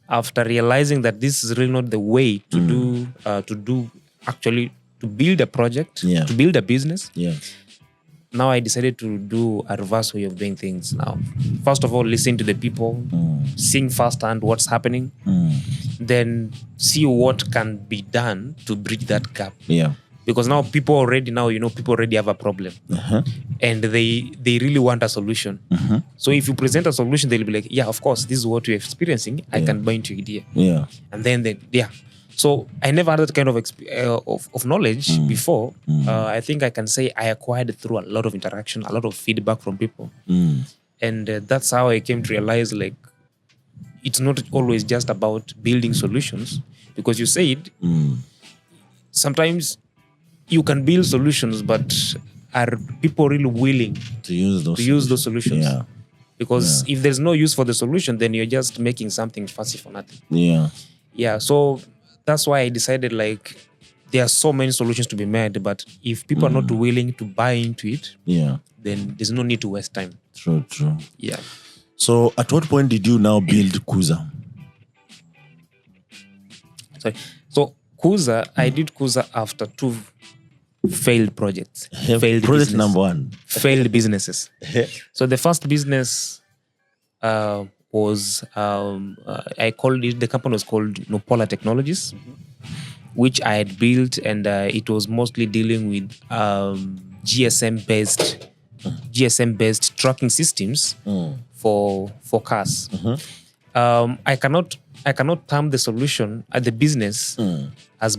after realizing that this is really not the way to build a project, to build a business. Now I decided to do a reverse way of doing things now. First of all, listen to the people, seeing firsthand what's happening, then see what can be done to bridge that gap. Because now people already have a problem, and they really want a solution. So if you present a solution, they'll be like, yeah, of course, this is what you're experiencing. I can buy into your idea. And then So I never had that kind of knowledge before. I think I can say I acquired it through a lot of interaction, a lot of feedback from people. And that's how I came to realize, like, it's not always just about building solutions. Because you said, sometimes you can build solutions, but are people really willing to use those solutions? Because if there's no use for the solution, then you're just making something fussy for nothing. So that's why I decided, like, there are so many solutions to be made, but if people are not willing to buy into it, then there's no need to waste time. True. So at what point did you now build Kuza? So Kuza, I did Kuza after 2 failed projects. Project business. Number 1. Failed businesses. So the first business was, I called it, the company was called Nopola Technologies, which I had built, and it was mostly dealing with GSM-based tracking systems for cars. I cannot term the solution at the business as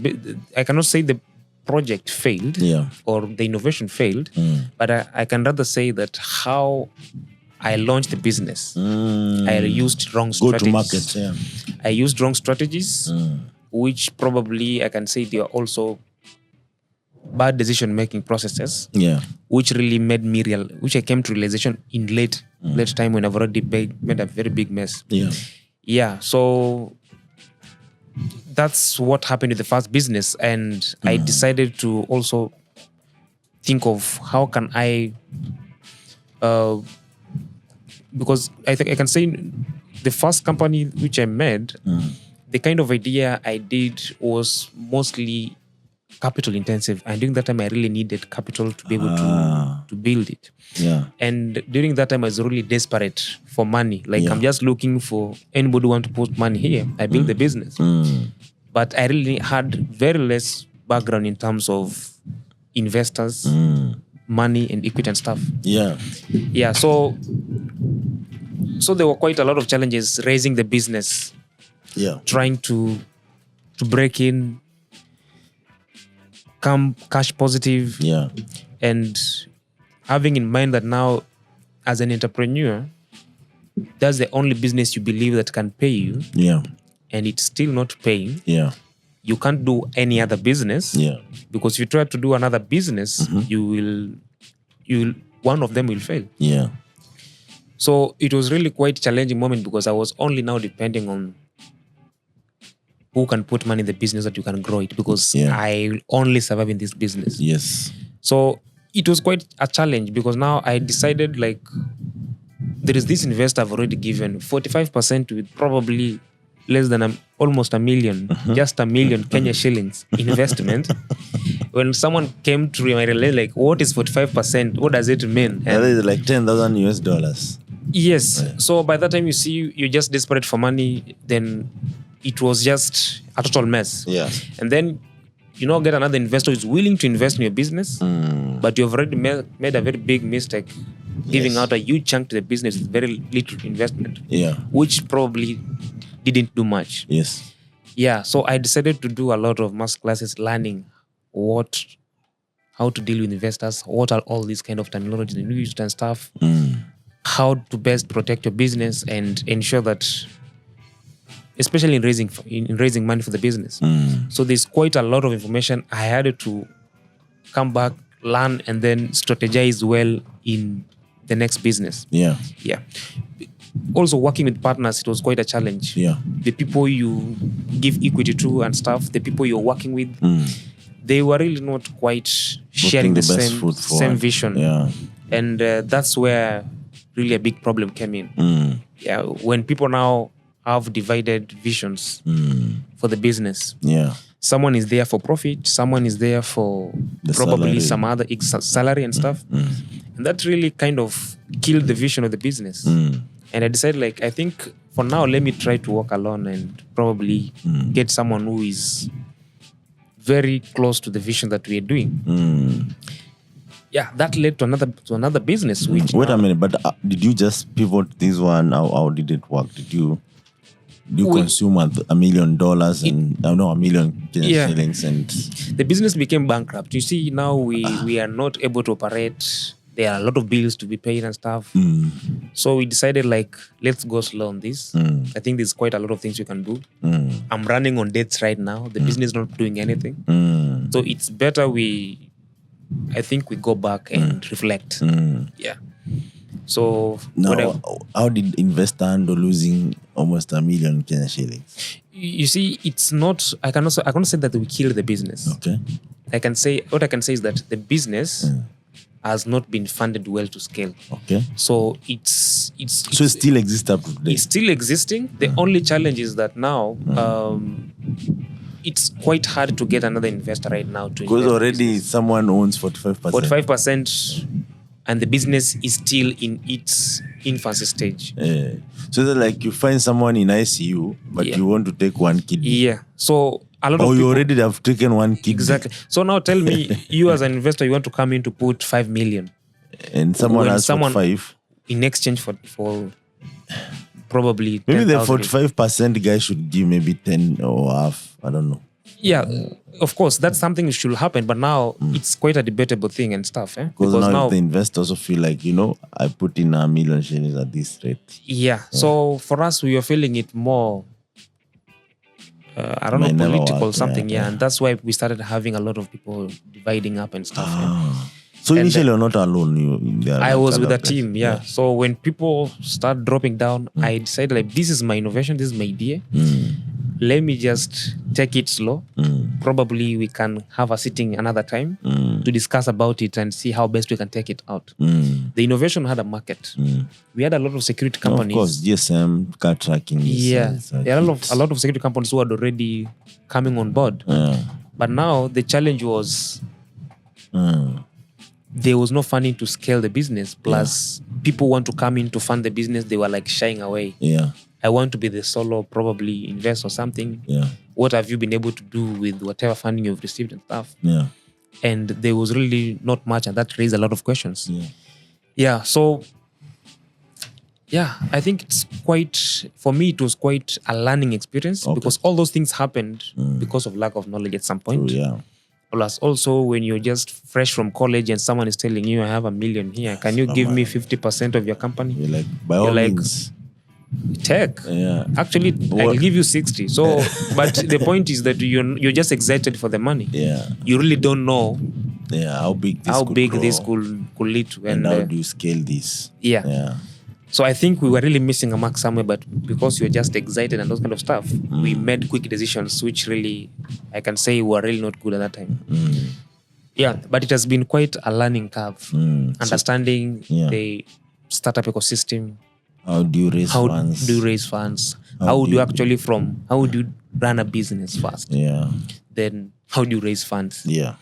I cannot say the project failed or the innovation failed, but I can rather say that how I launched the business, I used wrong strategies. Go to market, I used wrong strategies, which probably I can say they are also bad decision-making processes, which really made me which I came to realization in late time when I've already made a very big mess. So that's what happened with the first business, and I decided to also think of how can I, because I think I can say the first company which I made, the kind of idea I did was mostly capital intensive, and during that time I really needed capital to be able to build it. And during that time I was really desperate for money. Like I'm just looking for anybody who want to put money here. I built the business, but I really had very less background in terms of investors, money and equity and stuff. So there were quite a lot of challenges raising the business, trying to break in, come cash positive, and having in mind that now as an entrepreneur, that's the only business you believe that can pay you, and it's still not paying. You can't do any other business, because if you try to do another business, you will one of them will fail. So it was really quite a challenging moment, because I was only now depending on who can put money in the business that you can grow it, because I will only survive in this business. So it was quite a challenge, because now I decided, like, there is this investor I've already given 45% with probably less than almost $1 million, just $1 million Kenya shillings investment. When someone came to realize, like, what is 45%? What does it mean? That is like $10,000. Yes. So by that time, you see, you're just desperate for money. Then it was just a total mess. And then, get another investor who's willing to invest in your business, but you've already made a very big mistake, giving out a huge chunk to the business with very little investment, which probably didn't do much. So I decided to do a lot of master classes, learning how to deal with investors, what are all these kind of terminologies used and stuff, how to best protect your business and ensure that, especially in raising money for the business. So there's quite a lot of information I had to come back, learn, and then strategize well in the next business. Also working with partners, it was quite a challenge. The people you give equity to and stuff, the people you're working with, they were really not quite sharing the same vision. And that's where really a big problem came in. When people now have divided visions for the business. Yeah. Someone is there for profit. Someone is there for probably some other salary and stuff. And that really kind of killed the vision of the business. And I decided, like, I think for now, let me try to walk alone and probably get someone who is very close to the vision that we are doing. Yeah, that led to another business. Which wait a minute, but did you just pivot this one? How did it work? Did you consume $1 million and $1 million shillings, and the business became bankrupt? You see, now we are not able to operate. There are a lot of bills to be paid and stuff. So we decided, like, let's go slow on this. I think there's quite a lot of things we can do. I'm running on debts right now. The business is not doing anything. So it's better I think we go back and reflect. Yeah. So now, how did investor handle losing almost $1 million Kenya shillings? You see, it's not. I cannot say that we killed the business. Okay. What I can say is that the business has not been funded well to scale. Okay. So it still exists up to today. It's still existing. The only challenge is that now it's quite hard to get another investor right now to because already someone owns 45%. 45%, and the business is still in its infancy stage. So that, like, you find someone in ICU, but you want to take one kidney. Yeah. So a lot of people, you already have taken one kidney. Exactly. So now tell me, you as an investor, you want to come in to put 5 million, and someone has 5 in exchange for probably maybe 10, the 45% guy should give maybe 10 or half. I don't know. Yeah, of course, that's something that should happen, but now it's quite a debatable thing and stuff. Because now the investors also feel like, I put in $1 million shillings at this rate. Yeah. So for us, we were feeling it more, I don't know, political something. Yeah. And that's why we started having a lot of people dividing up and stuff. So initially, you're not alone. I was with a team, yeah. So when people start dropping down, I decided, like, this is my innovation, this is my idea. Let me just take it slow. Probably we can have a sitting another time to discuss about it and see how best we can take it out. The innovation had a market. We had a lot of security companies. Of course, GSM, car tracking. Yeah, there are a lot of security companies who had already coming on board. But now the challenge was there was no funding to scale the business. Plus, people want to come in to fund the business. They were like shying away. Yeah. I want to be the solo, probably invest or something. Yeah. What have you been able to do with whatever funding you've received and stuff? Yeah. And there was really not much, and that raised a lot of questions. Yeah. So, I think for me, it was quite a learning experience because all those things happened because of lack of knowledge at some point. True, Plus, also, when you're just fresh from college and someone is telling you, I have $1 million here, can you give me 50% of your company? You're like, by all means. Tech. Yeah. Actually, I'll give you 60. So, but the point is that you're just excited for the money. Yeah. You really don't know. Yeah. How big this could lead to, and how do you scale this? Yeah. So I think we were really missing a mark somewhere, but because we were just excited and those kind of stuff, we made quick decisions, which really, I can say, were really not good at that time. Yeah, but it has been quite a learning curve, understanding the startup ecosystem. How do you raise funds? How do you raise funds? How would you run a business first? Yeah. Then how do you raise funds? Yeah.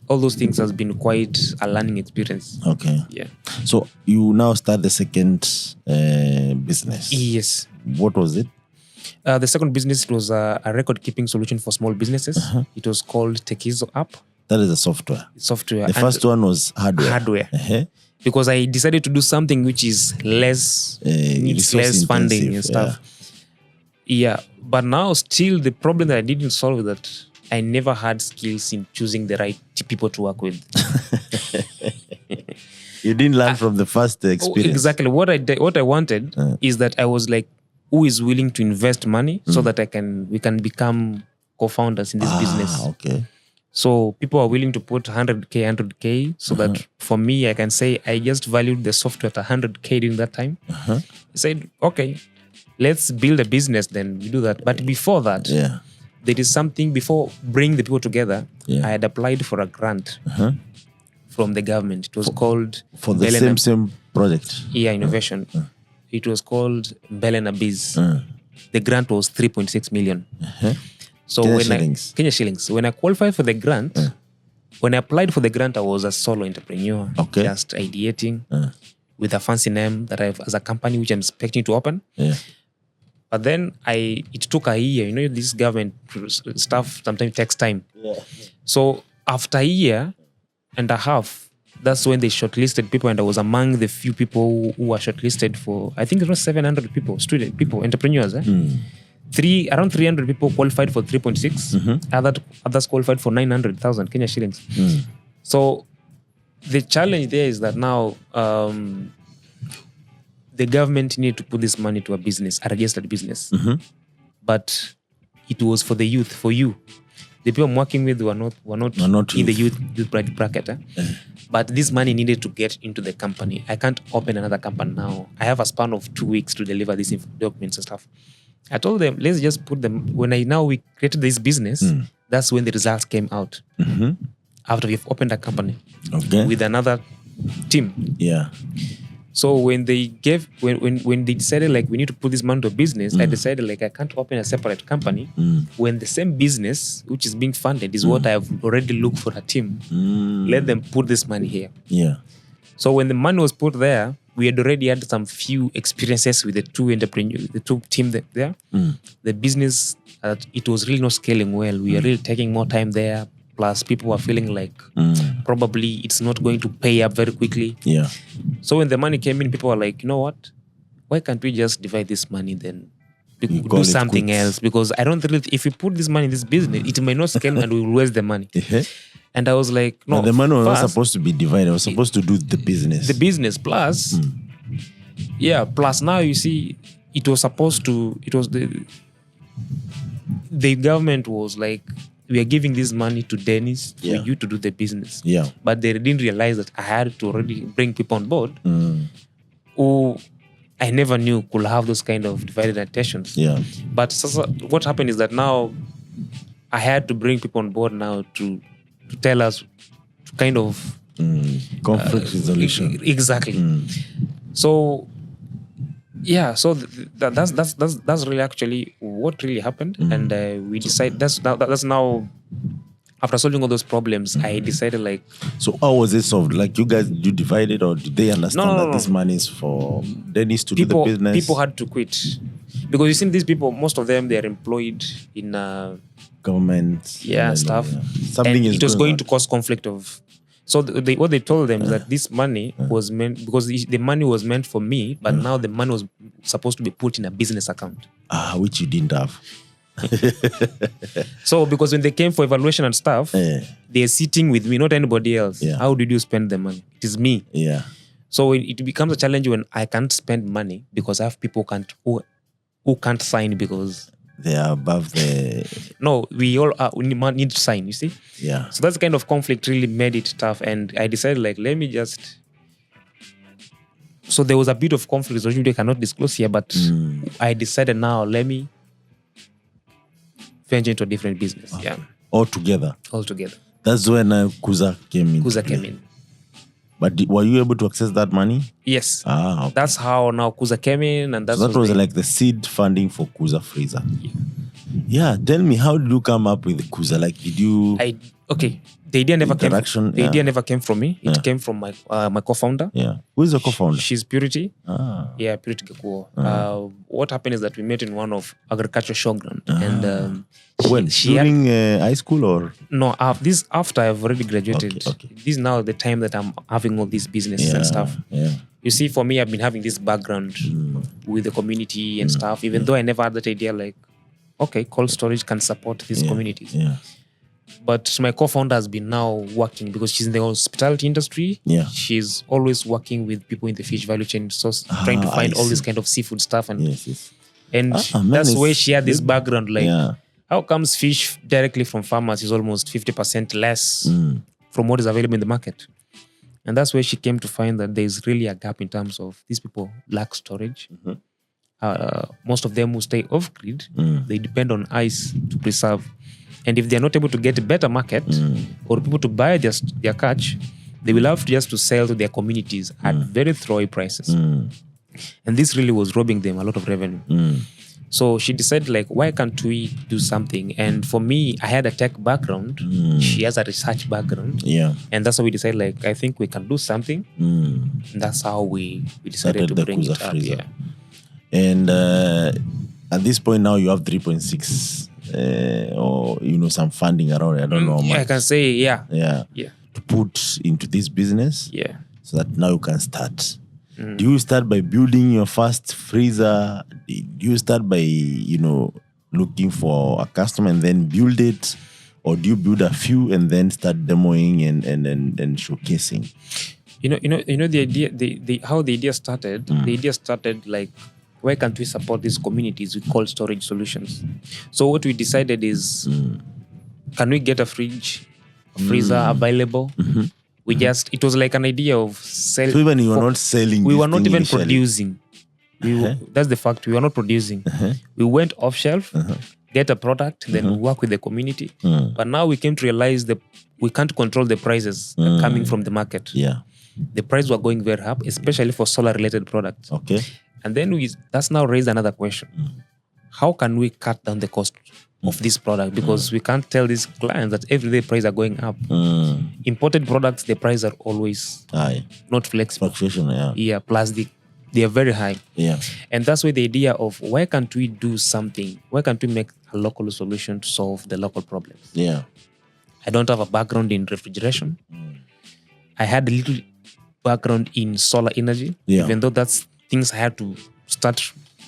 All those things has been quite a learning experience. Okay. Yeah. So you now start the second business. Yes. What was it? The second business was a record-keeping solution for small businesses. It was called Tekizo app. That is a software. The first one was hardware. Because I decided to do something which is less funding and stuff. Yeah. But now still the problem that I didn't solve is that I never had skills in choosing the right people to work with. You didn't learn from the first experience. Exactly. What I wanted is that I was like, who is willing to invest money so that we can become co-founders in this business. Okay. So people are willing to put 100K so that for me, I can say I just valued the software at 100K during that time. I said, okay, let's build a business then. We do that. But before that, there is something, before bringing the people together, I had applied for a grant from the government. It was called... For the same project? Yeah, innovation. It was called Belena Biz. the grant was 3.6 million. So Kenya shillings. When I qualified for the grant, when I applied for the grant, I was a solo entrepreneur, just ideating with a fancy name that I have as a company which I'm expecting to open. But then it took a year. You know, this government stuff sometimes takes time. So after a year and a half, that's when they shortlisted people, and I was among the few people who were shortlisted for, I think it was 700 people, entrepreneurs. Around 300 people qualified for 3.6. Others qualified for 900,000 Kenya shillings. So the challenge there is that now the government needed to put this money to a business, a registered business. But it was for the youth, for you. The people I'm working with were not in the youth bracket. But this money needed to get into the company. I can't open another company now. I have a span of 2 weeks to deliver these documents and stuff. I told them, let's just put them. When we created this business, that's when the results came out. After we've opened a company with another team. So when they when they decided like we need to put this money to a business, I decided like I can't open a separate company when the same business which is being funded is what I've already looked for a team. Let them put this money here. So when the money was put there, we had already had some few experiences with the two entrepreneurs, the two team there. The business, it was really not scaling well. We are really taking more time there. Plus, people were feeling like probably it's not going to pay up very quickly. So when the money came in, people were like, you know what? Why can't we just divide this money then? Do something else? Because I don't really, if we put this money in this business, it may not scale and we will waste the money. And I was like, no. The money was not supposed to be divided. It was supposed to do the business. The business plus, plus now you see, it was the government was like, we are giving this money to Dennis for you to do the business. But they didn't realize that I had to already bring people on board who I never knew could have those kind of divided attentions. But so what happened is that now I had to bring people on board now to tell us to kind of conflict resolution. Exactly. So so that's really actually what really happened, and we decided that's now after solving all those problems, I decided like. So how was it solved? Like you guys, you divided, or did they understand that this money is for Dennis to do the business? People had to quit because you see these people, most of them they are employed in government stuff. Something and it was going to cause conflict of. So what they told them is that this money was meant, because the money was meant for me, but now the money was supposed to be put in a business account. Which you didn't have. So because when they came for evaluation and stuff, they're sitting with me, not anybody else. How did you spend the money? It is me. So it becomes a challenge when I can't spend money because I have people who can't sign because they are above the. No, we all need to sign, you see? So that's kind of conflict really made it tough. And I decided, like, let me just. So there was a bit of conflict resolution I cannot disclose here, but I decided now, let me venture into a different business. Altogether. That's when Kuza came in. But were you able to access that money? Yes. That's how now Kuza came in, and that was like the seed funding for Kuza Freezer. Tell me, how did you come up with Kuza? Like, did you? The idea never came. The idea never came from me. It came from my co-founder. Who is the co-founder? She's Purity. Purity Gekuo. What happened is that we met in one of agriculture showground, and during high school or no? This after I've already graduated. This is now the time that I'm having all these businesses and stuff. You see, for me, I've been having this background with the community and stuff. Even though I never had that idea, like, cold storage can support these communities. But my co-founder has been now working because she's in the hospitality industry. She's always working with people in the fish value chain, so trying to find all this kind of seafood stuff. And that's where she had this background. Like, how comes fish directly from farmers is almost 50% less from what is available in the market? And that's where she came to find that there's really a gap in terms of these people lack storage. Most of them who stay off-grid, they depend on ice to preserve. And if they're not able to get a better market or people to buy their catch, they will have to sell to their communities at very throwaway prices. And this really was robbing them a lot of revenue. So she decided, like, why can't we do something? And for me, I had a tech background. She has a research background. Yeah. And that's how we decided, like, I think we can do something. And that's how we decided to bring it up. Yeah. And at this point now, you have 3.6 or, some funding around it. I don't know how much. I can say, yeah. To put into this business. Yeah. So that now you can start. Do you start by building your first freezer? Do you start by, looking for a customer and then build it? Or do you build a few and then start demoing and showcasing? The idea, how the idea started. The idea started like, why can't we support these communities with cold storage solutions? So what we decided is, can we get a fridge, a freezer available? It was like an idea of selling. So even you were not selling. We were not even producing. That's the fact. We were not producing. We went off shelf, get a product, then work with the community. But now we came to realize that we can't control the prices coming from the market. Yeah. The prices were going very up, especially for solar related products. Okay. And then that's now raised another question. How can we cut down the cost of this product? Because we can't tell these clients that everyday prices are going up. Imported products, the prices are always not flexible. Fluctuation, yeah. Plus they are very high. Yeah. And that's why the idea of, why can't we do something? Why can't we make a local solution to solve the local problems? Yeah. I don't have a background in refrigeration. I had a little background in solar energy. Even though that's things I had to start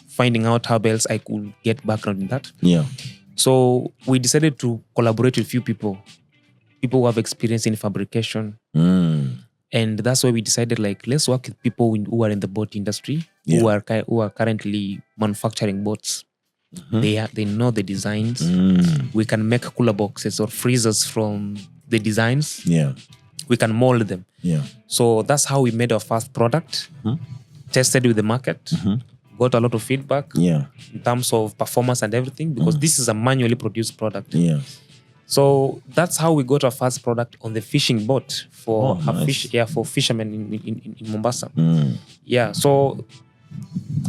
finding out how else I could get background in that. Yeah. So we decided to collaborate with a few people who have experience in fabrication. And that's why we decided, like, let's work with people who are in the boat industry, who are currently manufacturing boats. They know the designs. We can make cooler boxes or freezers from the designs. Yeah. We can mold them. Yeah. So that's how we made our first product. Tested with the market. Got a lot of feedback in terms of performance and everything, because this is a manually produced product. Yeah. So that's how we got our first product on the fishing boat for for fishermen in Mombasa. Yeah. So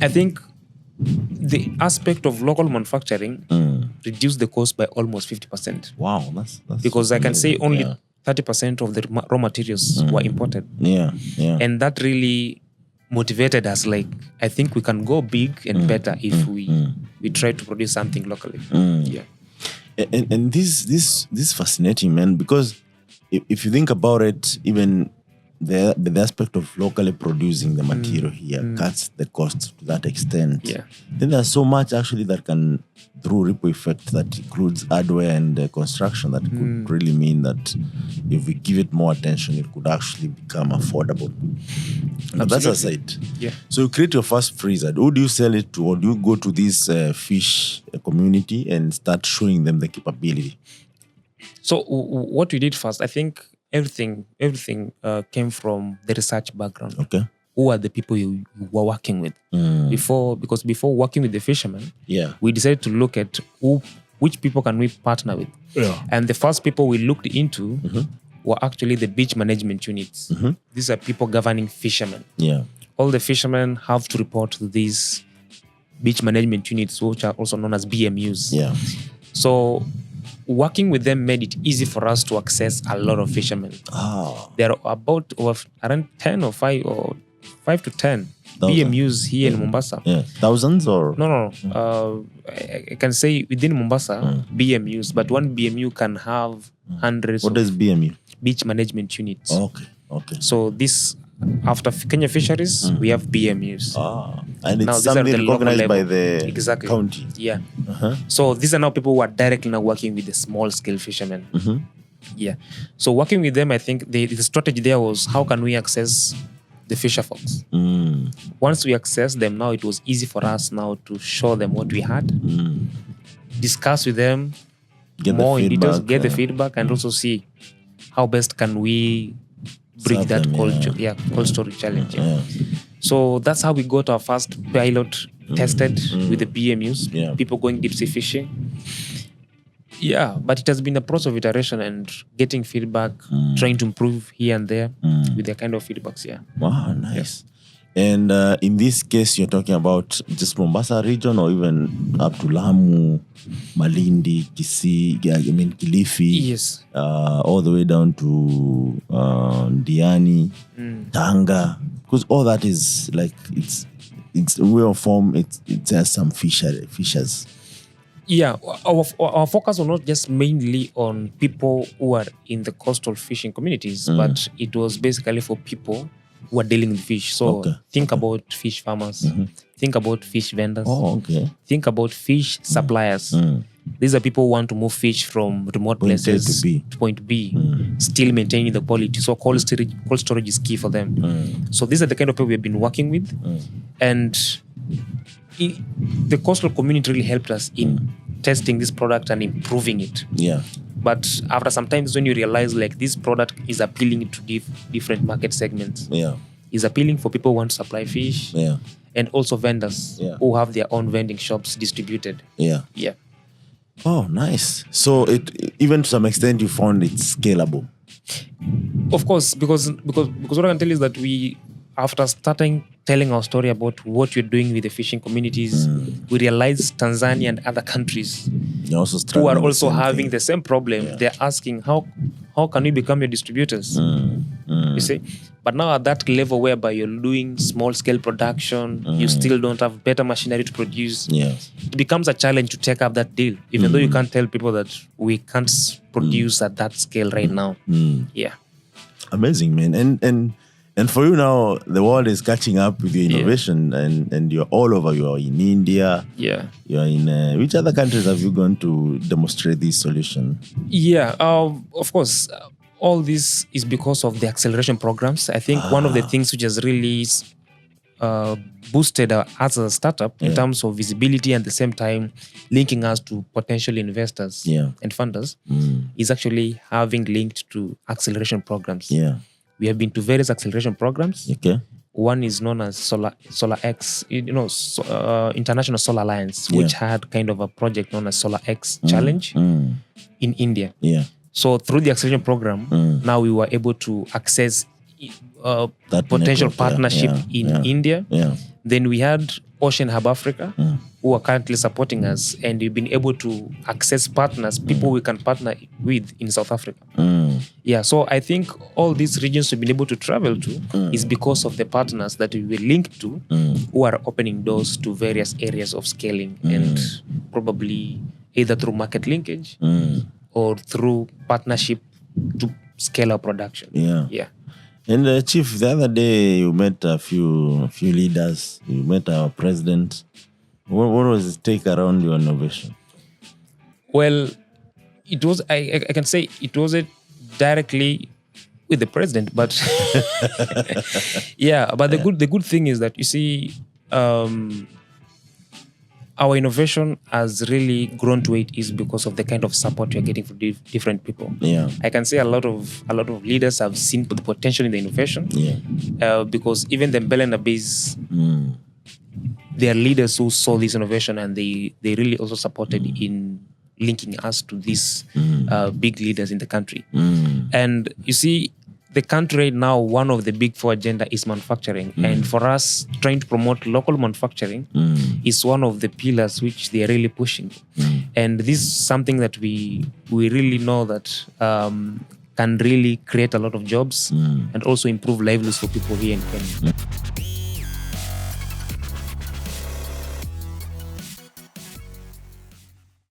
I think the aspect of local manufacturing reduced the cost by almost 50%. Wow, that's because I can say only 30% of the raw materials were imported. Yeah. And that really motivated us. Like, I think we can go big and better if we try to produce something locally. Yeah. And this is fascinating, man, because if you think about it, even the aspect of locally producing the material here cuts the cost to that extent. Yeah. Then there's so much actually that can, through ripple effect, that includes hardware and construction, that could really mean that if we give it more attention, it could actually become affordable. But that's aside. Yeah. So you create your first freezer. Who do you sell it to, or do you go to this fish community and start showing them the capability? So what we did first, I think everything came from the research background. Okay. Who are the people you were working with? Because before working with the fishermen, we decided to look at which people can we partner with. Yeah. And the first people we looked into were actually the beach management units. These are people governing fishermen. Yeah. All the fishermen have to report to these beach management units, which are also known as BMUs. Yeah. So working with them made it easy for us to access a lot of fishermen. There are about around 10 or 5 to 10 BMUs here in Mombasa. Yeah. Thousands or? No. I can say within Mombasa, BMUs, but one BMU can have hundreds. What is BMU? Beach management units. Okay. So this, after Kenya Fisheries, we have BMUs. And it's something recognized by the county. Yeah. So these are now people who are directly now working with the small scale fishermen. Yeah. So working with them, I think the strategy there was, how can we access the fisher folks? Once we access them, now it was easy for us now to show them what we had, discuss with them more in details, get the feedback, and also see how best can we bring that cold storage challenge. So that's how we got our first pilot tested with the BMUs, people going deep sea fishing. Yeah, but it has been a process of iteration and getting feedback, trying to improve here and there with the kind of feedbacks. Yeah. Wow, nice. And in this case, you're talking about just Mombasa region or even up to Lamu, Malindi, Kilifi. Yes. All the way down to Diani, Tanga. Because all that is like, it's way of form, it has some fishers. Yeah, our focus was not just mainly on people who are in the coastal fishing communities, but it was basically for people who are dealing with fish. So think about fish farmers, think about fish vendors, think about fish suppliers. These are people who want to move fish from remote places to point B, still maintaining the quality. So cold storage is key for them. So these are the kind of people we've been working with. And the coastal community really helped us in testing this product and improving it. Yeah. But after some times when you realize like this product is appealing to different market segments. Yeah. Is appealing for people who want to supply fish. Yeah. And also vendors who have their own vending shops distributed. Yeah. Yeah. Oh, nice. So it even to some extent you found it scalable. Of course, because what I can tell you is that we, after starting telling our story about what we're doing with the fishing communities, we realized Tanzania and other countries who are also having the same problem. Yeah. They're asking how can we become your distributors? You see? But now at that level whereby you're doing small scale production, you still don't have better machinery to produce. Yeah. It becomes a challenge to take up that deal, even though you can't tell people that we can't produce at that scale right now. Yeah. Amazing, man. And for you now, the world is catching up with your innovation, and you're all over. You're in India. Yeah. You're in which other countries have you gone to demonstrate this solution? Yeah. Of course, all this is because of the acceleration programs. I think one of the things which has really boosted us as a startup in terms of visibility and at the same time linking us to potential investors and funders is actually having linked to acceleration programs. Yeah. We have been to various acceleration programs. Okay. One is known as Solar X, International Solar Alliance, which had kind of a project known as Solar X Challenge in India. Yeah. So through the acceleration program, now we were able to access that potential partnership in India. Yeah. Then we had Ocean Hub Africa, who are currently supporting us, and we've been able to access partners, people we can partner with in South Africa. Yeah, so I think all these regions we've been able to travel to is because of the partners that we were linked to, who are opening doors to various areas of scaling, and probably either through market linkage or through partnership to scale our production. Yeah. Yeah. And Chief, the other day you met a few leaders. You met our president. What was his take around your innovation? Well, it was. I can say it wasn't directly with the president, but yeah. But the good thing is that you see, our innovation has really grown to it is because of the kind of support you're getting from different people. Yeah, I can say a lot of leaders have seen the potential in the innovation. Yeah, because even the Mbelena base, they are leaders who saw this innovation and they really also supported in linking us to these big leaders in the country. And you see, the country right now, one of the big four agenda is manufacturing. And for us, trying to promote local manufacturing is one of the pillars which they are really pushing. And this is something that we really know that can really create a lot of jobs and also improve livelihoods for people here in Kenya.